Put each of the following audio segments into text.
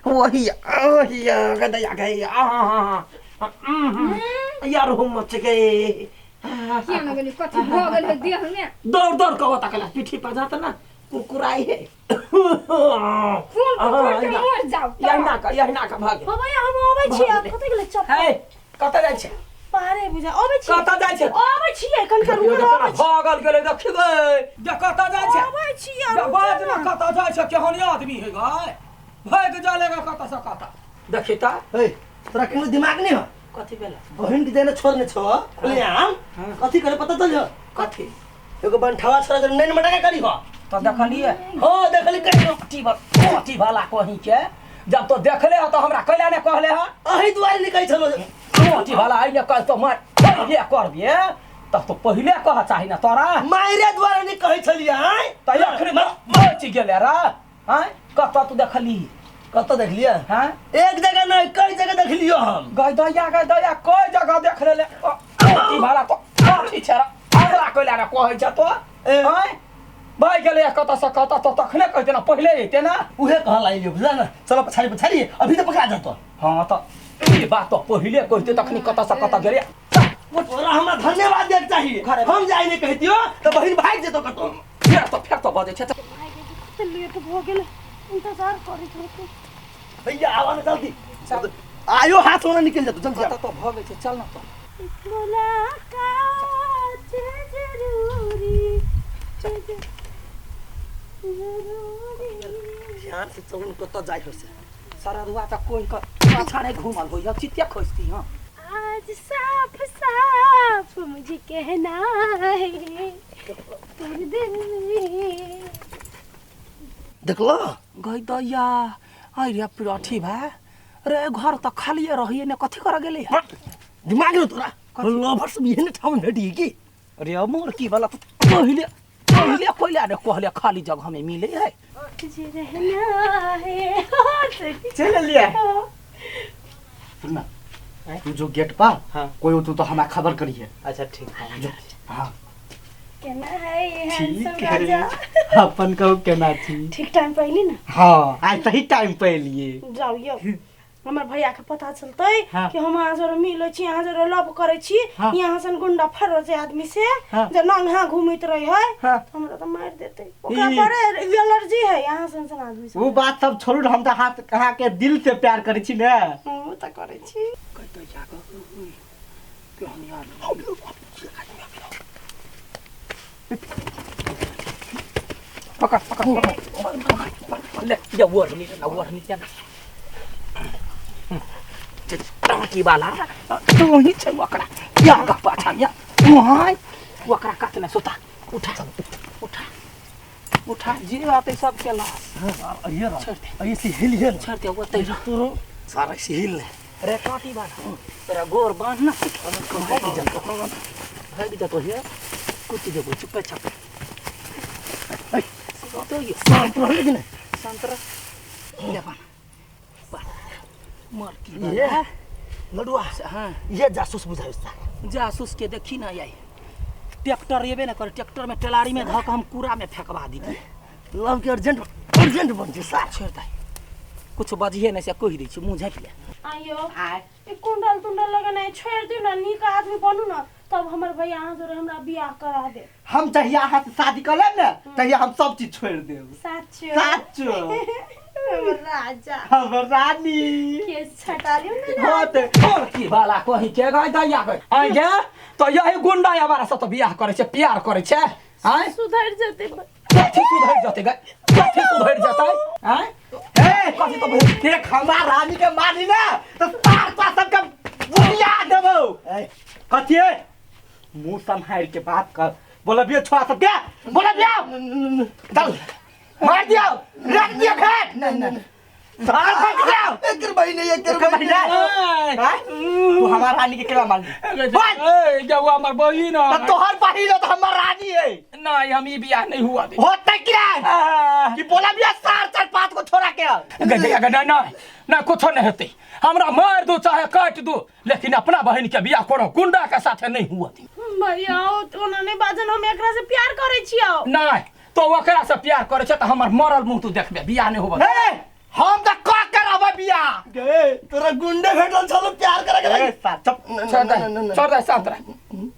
वही वही गदया गई यार हम मच गए के न गली कथि भ गेल है देह में दौड़ दौड़ के तकला पीठी पर जाता ना कुकुराई है फोन पकड़ के मर जाओ यही ना का भागे बाबा हम आबै छी कतै गेलै चप है कत जाय छै पारे बुझा आबै छी कत जाय छै आबै छी कल कर भागल गेले देखि गए जे कत जाय छै आबै छी बाज ना कत जाय छै केहन आदमी है गए भाग जालेगा कत से कत देखि त ए तोरा कोनो दिमाग नहीं हो कथि बेला बहन के देने छोड़ने छो खुले आम कथि करे पता चल कथि एगो बनठावा छोरा के नैन मटा के करी हो तो देखलिए हो देखली कहियो कोठी वाला कहीं के जब तो देखले हो तो हमरा कैला ने कहले ह अही दुआरे निकल छलो कोठी वाला आई ने कह तो मार ये करबिए तब तो पहले कह चाहि ना तोरा मायरे दुआरे नहीं कहि छलिए हैं त अखनी मच गेले रे हैं कत तू देखली कत देखलिए हैं एक जगह नहीं कई जगह देख लियो हम गई दया कोई जगह देख लेले कोठी वाला तो कोठी छरा हमरा कैला ने कहै छ तो हैं भाई गेले कत से कत तो तखने कहते ना पहले हेते ना उहे कह लाइलियो बुझा ना चलो पछाड़ी पछाड़ी अभी तो पकड़ा जातो हां तो ई बात तो पहले कहते तखनी कत से कत गेले तोरा हमरा धन्यवाद देक चाहिए हम जाई नहीं कहतियो तो बहिन भाग जेतो कतो फेर तो बजे छ कते लेट भ गेलै इंतजार करै छी भैया आवा ना जल्दी आयो हाथ होना निकल जातो जल्दी कत तो भगे छ चल ना तो मुलाकात जरूरी ध्यान से चौन कत जाय हो से सारा रुआ त कोई का छाने घुमल हो या चित्या खोजती हां आज साफ साफ मुझे कहना है तेरे दिल में देखलो गई दया आई रे पिराठी भा रे घर त खाली रहिए ने कथि कर गेले दिमाग न तोरा लवर सब यही ठाउँ भेटी की रे मोर की वाला पहले कोइला ने कहले खाली जगह में मिले है तुझे रहना है चल लिया सुनना तू जो गेट पर हाँ। कोई हो तो हमें खबर करी है अच्छा ठीक है हाँ कहना है ये ठीक हैंडसम है राजा अपन कहो केना थी ठीक टाइम पहली ना हाँ आज सही टाइम पे लिए जाओ यो हमर भैया के पता चलते हाँ। कि हम यहाँ जरा मिले छी यहाँ जरा लव करे छी हाँ। यहाँ सन गुंडा फरो जे आदमी से हाँ। जे नंगा घूमित रही है हाँ। हमरा तो मार देते ओकरा पर एलर्जी है यहाँ सन आदमी से वो बात सब छोड़ू हम तो हाथ कहाँ के दिल से प्यार करे छी ने हम त करे छी कहते जागो के हम यार पकड़ ले या वो नहीं क्या टाकी वाला तो ही छ वकरा या का पाछा या वहां वकरा काटने सुता उठा जी आते सब के ला ये रहा ये से हिल हिल छोड़ दे वो तेरा सारा से हिल रे टाटी वाला तेरा गोर बांध ना भाग जा तो है कुछ जगह चुप चाप तो ये शांत रहो लेकिन संतरा ले बन मर की ये लडुआ हां ये जासूस बुझायो जासूस के देखी ना आई ट्रैक्टर येबे ना कर ट्रैक्टर में टेलारी में धक हम कूड़ा में फेंकवा दी लव के अर्जेंट बन जे साथ छोड़ दे कुछ बजिए नहीं से कह दी छी मुंह झाँप ले आयो ए कुंडल तुंडल लगे नहीं छोड़ दियो ना नीक आदमी बनू ना तब हमर भैया यहाँ जरा हमरा बियाह करा दे हम चाहिए हाथ शादी कर लेब ना तहिया हम सब चीज छोड़ देब साचो हमर राजा हमर रानी के छटा लियो ना होत और की वाला कहि के गई दैया गई आई गे तो यही गुंडा हमारा से तो बियाह करे छे प्यार करे छे हैं सुधर जते कथि सुधर जते गई कथि सुधर जते हैं ए कथि तो देख हमार रानी के मानी ना तो तार पास सबके बुनिया देबो ए कथि है मुंह संभाल के बात कर बोलबियो छोरा सब के बोलबियो चल मार दियो रख दियो खेत नहीं सारा फेंक दियो एक भाई नहीं एक भाई नहीं तू हमार रानी के केला मांग ए जाऊ हमर बहिन तो तोहर बहिन तो हमार रानी है नहीं हम ई बियाह नहीं हुआ दे होता क्या कि बोलबियो चार चार पांच को छोरा के गदा नहीं ना कुछ नहीं होते हमरा मार दो चाहे काट दो लेकिन अपना बहन के बियाह करो गुंडा के साथ नहीं हुआ थी भैया तो उन्होंने बाजन हम एकरा से प्यार करे छियो नहीं तो ओकरा से प्यार करे छ त हमर मरल मुंह तू देखबे बियाह नहीं होबे ए हम त क करब बियाह गे तोरा गुंडे भेटल छलो प्यार करे के चुप छोड़ दे शांत रह।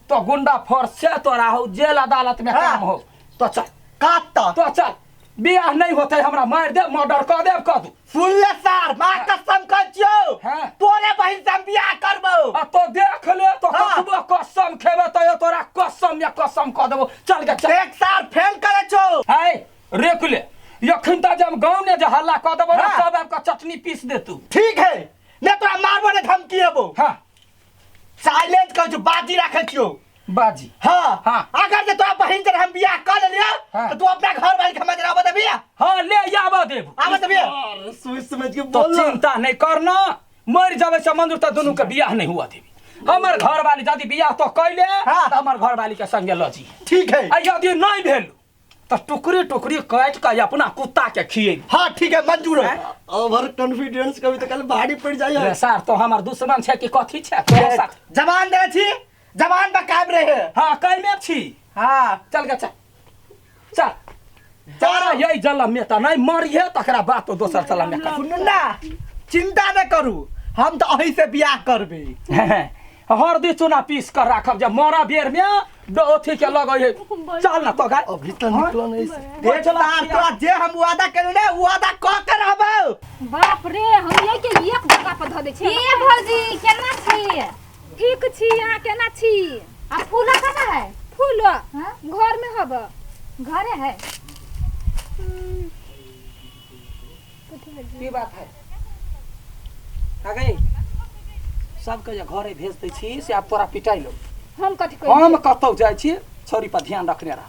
तो गुंडा फोर्स से तोरा हो जेल अदालत में काम हो तो चल काट तो चल बियाह नहीं होते हमरा मार दे मर्डर कर दे कह दू सुन ले सर मां कसम खचियो हाँ। तोरे बहिन से हम बियाह करबो आ तो देख ले तो हाँ। कतबो कसम खेबे तो ये तोरा कसम या कसम कह देबो चल के चल एक साल फेल करे छो है रेक ले यखन त जब गांव ने जे हल्ला कह देबो ना हाँ। सब आपका चटनी पीस दे तू ठीक है ने तोरा मारबो ने धमकी देबो हां साइलेंट कर जो बाजी रखे छियो बाजी हां हाँ। अगर जे तोरा बहिन से हम बियाह कर लियो हाँ। तो तू अपना घर वाली के मजरा बता बियाह हां ले आबो देबो आबो त बियाह अरे सोच समझ के तो बोल चिंता नहीं करना मर जावे से मंजूर त दोनों के बियाह नहीं हुआ देवी हमर घर वाली यदि बियाह तो कैले हाँ। त हमर घर वाली के संगे ल जी ठीक है आ यदि नहीं भेल तो टुकड़ी टुकड़ी काट के अपना कुत्ता के खिए हां ठीक है मंजूर है ओवर कॉन्फिडेंस कभी तो कल भारी पड़ जाई रे सार तो हमर दुश्मन छे कि कथी छे तोरा साथ जवान दे छी जवान पर कायम रहे हां कै में छी हां चल के चल तारा यही जलम में त नहीं मरिए तकरा बात तो दोसर चलम में कर सुन ना चिंता न करू हम तो अही से बियाह करबे हरदी चूना पीस कर राखब जब मरा बेर में अथी के लगे चल ना तो गाय अभी तो निकलो नहीं से एक बार तोरा जे हम वादा करे ना वादा क के रहबो बाप रे हम ये के एक जगह पर ध दे छी ए भौजी केना छी ठीक छी यहां केना छी आ फूल कहां है फूल घर में हब घरे है की बात है आ गई सबके जे घरे भेज दै छी से आब तोरा पिटाई लो हम कथि हम कतौ जाइ छी छोरी पर ध्यान रखने रह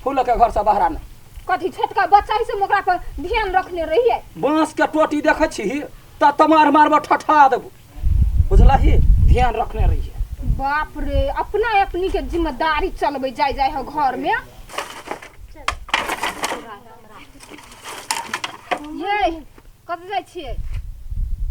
फूल के घर से बाहर नहीं कथि छोटका बच्चा ही से ओकरा पर ध्यान रखने रहिए बांस के टोटी देखे छी त तमार मारबो ठठा देबो बुझलही ध्यान रखने रहिए बाप रे अपना अपनी के जिम्मेदारी चलबे जाय जाय हो घर में ये कत जाय छियै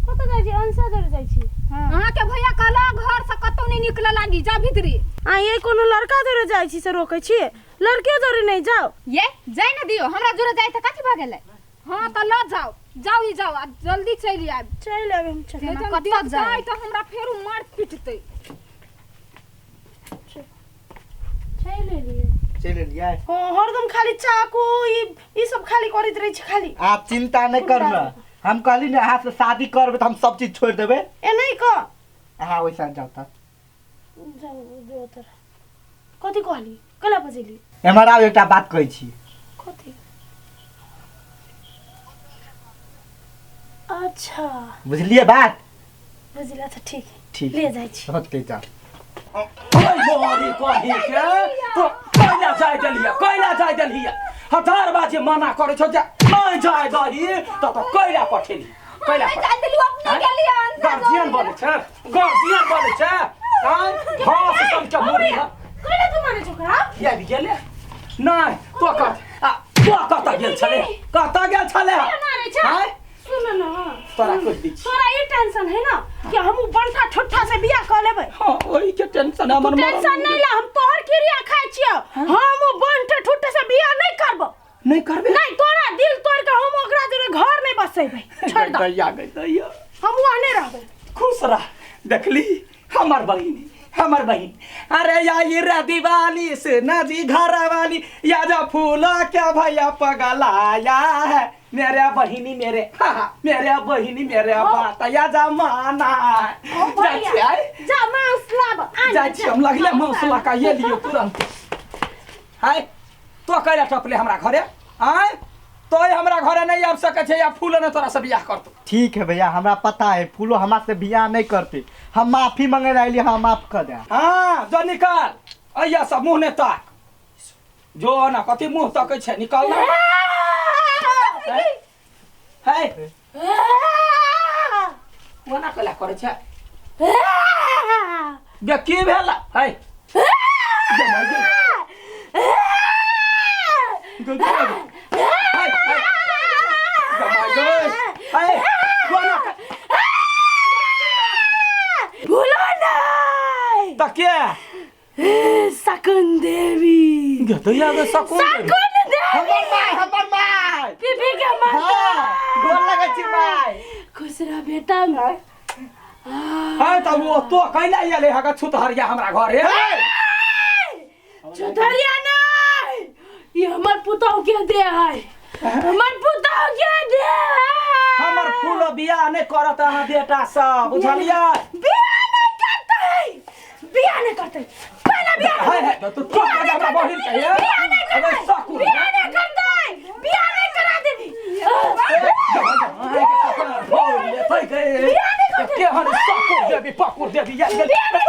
कत जाइ छी अंसा जर जाइ छी अहाँ के भैया कहला घर से कतौ नहीं निकले लागी जा भीतरी आ ये कोनो लड़का जरे जाइ छी से रोकै छी लड़के जरे नहीं जाओ ये जाय ना दियो हमरा जोरे जाय त कथि भ गेलै हां त ल जाओ जाओ ही जाओ आ जल्दी चली आब चल आबे हम चल कतौ जाय त हमरा फेरू मार पिटतै चल लिए चल लिया हां हरदम खाली चाकू ई सब खाली करैत रहै छी खाली आप चिंता नहीं करना हम कहली ना हाथ से शादी करबे तो हम सब चीज छोड़ देबे ए नहीं क हां वैसा जाओ त जाओ जो तर कथि कहली कला बजेली हमरा एकटा बात कहै छी कथि अच्छा बुझलिए बात बुझला त ठीक ठीक ले जाइ छी होते जा मोरी कही के तो कैला जाय देलिए हजार बाजे मना करे छो जा नहीं जाय दही तो कैला पठेली कैला जाय देलियो अपने के लिए गार्जियन बोले छे हां से तुम के मोरी है कला तू माने छोकरा ये भी गेले नहीं तो कत गेल छले मारे छ हां सुन न तोरा कुछ दी तोरा ये टेंशन है ना कि हम बनता ठट्ठा से बियाह कर लेबै हां ओही के टेंशन है हमर टेंशन नहीं ला हम तोहर क्रिया खाइ छियो हम बनता ठट्ठा से बियाह नहीं करबो नहीं करबे नहीं तोरा दिल तोड़ के हम ओकरा जरे घर नहीं बसेबै छोड़ दे दैया दैया हम वहां नहीं रहबै खुश रह देखली हमर बहिन अरे या ये रे दीवानी से नदी घर वाली या जा फूला क्या भैया पगलाया है मेरे बहिनी मेरे मेरे बहिनी मेरे बात या जा माना जा मौसला जा हम लगले मौसला का ये लियो तुरंत हाय तो कैला टपले हमरा घरे आय तो हमरा घरे नहीं आब सके छे या फूल ने तोरा से बियाह करतो ठीक है भैया हमरा पता है फूलो हमरा से बियाह नहीं करते हम माफी मांगे रहली हम माफ कर दे हां जो निकाल अइया सब मुंह ने ताक जो ना कथि मुंह तकै छे निकाल ना है वना कला करे छे बे की भेला है भूलो नहीं तके सकन देवी गतया गे सकून सकन देवी हमर माय पीपी के माता हां गोर लगे छी माय खुश रह बेटा हां त वो तो कैला आले हगा छुतहरिया हमरा घरे छुतहरिया नहीं ये हमर पुतौ के दे है हमर पुतौ के दे हमर फूल बियाह नहीं करत अहाँ बेटा सब बुझलियै बियाह नहीं करते पहले बियाह है तो तू तो हमरा बहिन कहिए अगर सकू बियाह नहीं करते बियाह नहीं करा देबी के हन सकू देबी पकुर देबी या बियाह नहीं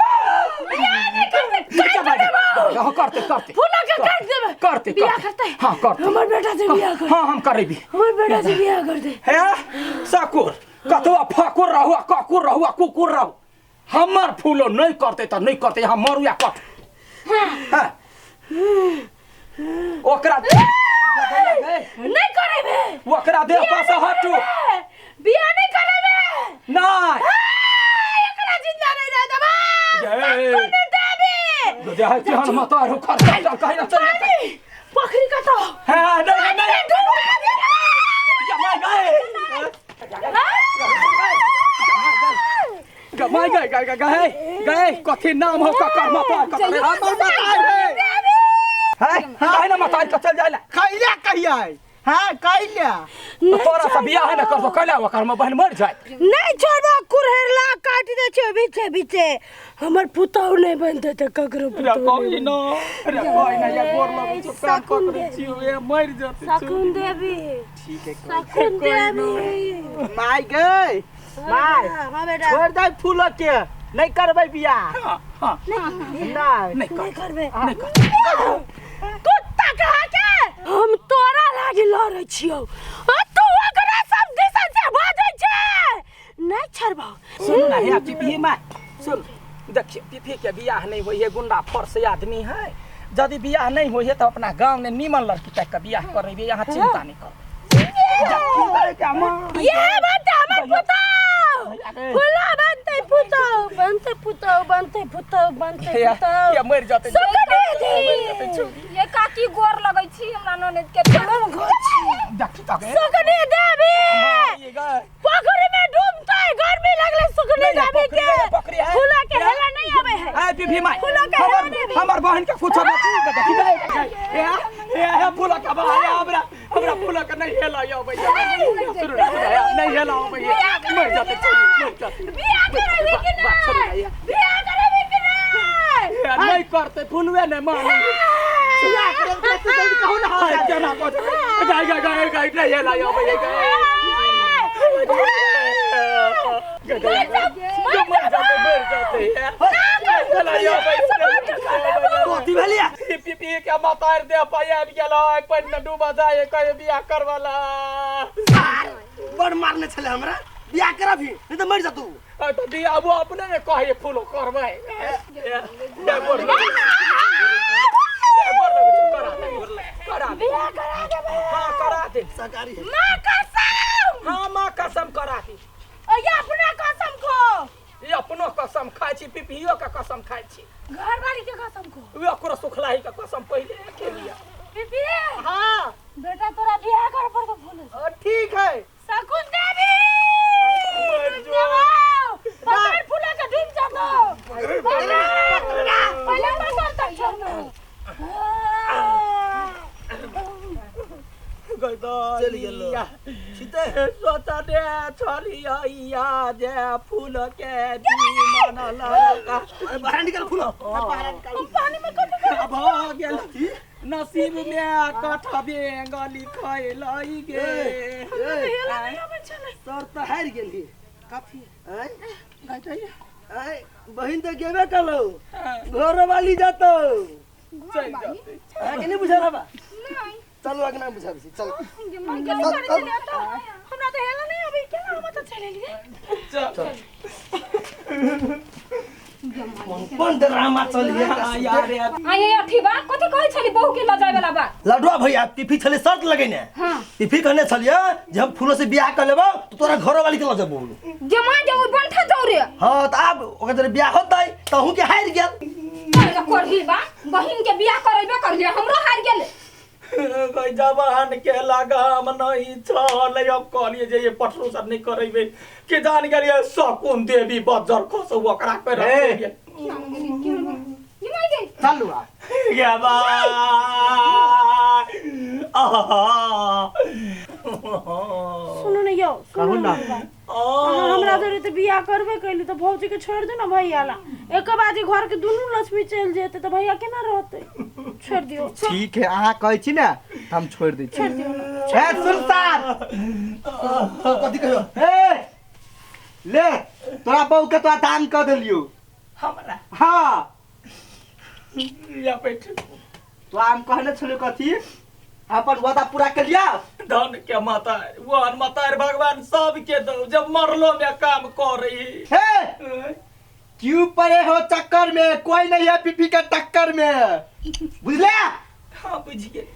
करते करते फूलों के काट देबे करते बियाह करते हां करते हमर बेटा से बियाह कर हां हम करेबी हमर बेटा से बियाह कर दे हे सकुर कतवा फकुर रहु ककुर रहु कुकुर रहु हमर फूलो नहीं करते त नहीं करते हम मरु या कट हां ओकरा नहीं करेबे ओकरा दे पास हटू बियाह नहीं करेबे नहीं एकरा जिंदा नहीं रह देबे जय नहीं देबी जय जहन मत रु कर कहीं ना चल पखरी का तो हां नहीं जमाई गए गमाई गए कथी नाम हो का कर्म पार कर रे हम बताए रे है काहे ना मताई का चल जाइला कैला कहिया हां कैला तो तोरा से बियाह है ना करबो कैला ओकर में बहन मर जाए नहीं छोड़बा कुरहेरला काट दे छे बीचे हमर पुतौ नहीं बनते त ककरो रे कोई ना या गोर लगे तो काम पकड़े छी ए मर जाते सकुन देवी ठीक है सकुन देवी माय गए माय हां बेटा छोड़ दे फूल के नहीं करबै बियाह हां नहीं नहीं करबे नहीं कर कुत्ता कहा के हम तोरा लागी लड़ै छियौ आ तू ओकरा सब दिशा से भागै छै नहीं छड़बा सुन ना हे पीपी माय सुन देखिए पीपी के बियाह नहीं होई है गुंडा फरसे आदमी है यदि बियाह नहीं होई है तो अपना गांव में नीमन लड़की तक का बियाह करबे यहाँ चिंता नहीं कर ये बात हमर पुतौ फुला बनते पुतौ या मर जाते ये काकी गोर लगै छी हमरा ननद के हम घर छी देखी तक सुकनी देवी ये गए पोखरी में डूबते गर्मी लगले सुकनी देवी के पकड़ी है फूला के हेला नहीं आवे है आ पीपी माय फूला के हेला नहीं हमर बहन के पूछो देखी गए ए फूला का बा हमरा फूला का नहीं हेला या भैया नहीं हेला भैया मर जाते बियाह करबे कि नहीं बियाह करबे कि नहीं नहीं करते फुलवे नहीं माने कहू ना जना को गाय नहीं हेला या भैया मर जाते कोती भेलिया पीपी के मातार दे पाया गेला पानी में डूबा जाए कहे बियाह करवाला बड़ मारने छले हमरा बियाह कराबी नहीं तो मर जा तू तो बियाह वो अपने ने कहे फूलो करबै करा दे हां करा दे सरकारी है मां कसम हां मां कसम करा दे ये अपना कसम को ये अपनो कसम खाइ छी पीपीओ का कसम खाइ छी घर वाली के कसम को वे ओकरो सुखलाही का कसम पहले के लिया बीबी हां बेटा तोरा बियाह कर पर तो बोले ठीक है सकुन देवी पकड़ फूला के ढूंढ जा तो पहले पकड़ तक छोड़ो चल गेलो सीते सोता दे छलिया जे फूल के दीवान लगा बाहर निकल फूल पानी में कट अब गेल नसीब में कठ बेंगली खैलाई गे सर तो हार गेली काफी आय आय बहिन तो गेबे कलो घर वाली जातो चल जाते आगे नहीं बुझा बा चलो आगे ना बुझा चल हमरा तो हेला नहीं अभी क्या हम तो चले लिए कौन ड्रामा चलिए यार आये अथी बा कथि कहै छली बहू के लजाय वाला बात लडुआ भैया तिफी छले शर्त लगेने हां तिफी कहने छलिए जे हम फूलों से बियाह कर लेबो तो तोरा घर वाली के ल जबो जमा जाऊ बनठा जाऊ रे हां त अब ओकर जरे बियाह होतै तहू के हार गेल करही बा बहिन के बियाह करैबे कर ले हमरो हार गेल कोई जवान के लगाम नहीं छल अब कहलिए जे ये पटरू सब नहीं करेबे के जान गेलिए शकुन देवी बजर खसो ओकरा पे रख दिए चलू आ गे बा सुनो न यो कहू ना हमरा जरे त बियाह करबे कैली त भौजी के छोड़ दे न भैया ला एक बाजी घर के दुनू लक्ष्मी चल जेते त भैया केना रहते छोड़ दियो ठीक है अहाँ कहै छी ना हम छोड़ दै छी छोड़ दियो ए सुल्तान कथि कहियो ए ले तोरा बहू के तो दान क देलियो हमरा हां या बैठ तो हम कहने छलियो कथि अपन वादा पूरा कर लिया धन के माता वन माता भगवान सब के दो जब मरलो में काम कर रही हे क्यों पड़े हो चक्कर में कोई नहीं है पीपी के टक्कर में बुझले हाँ बुझिए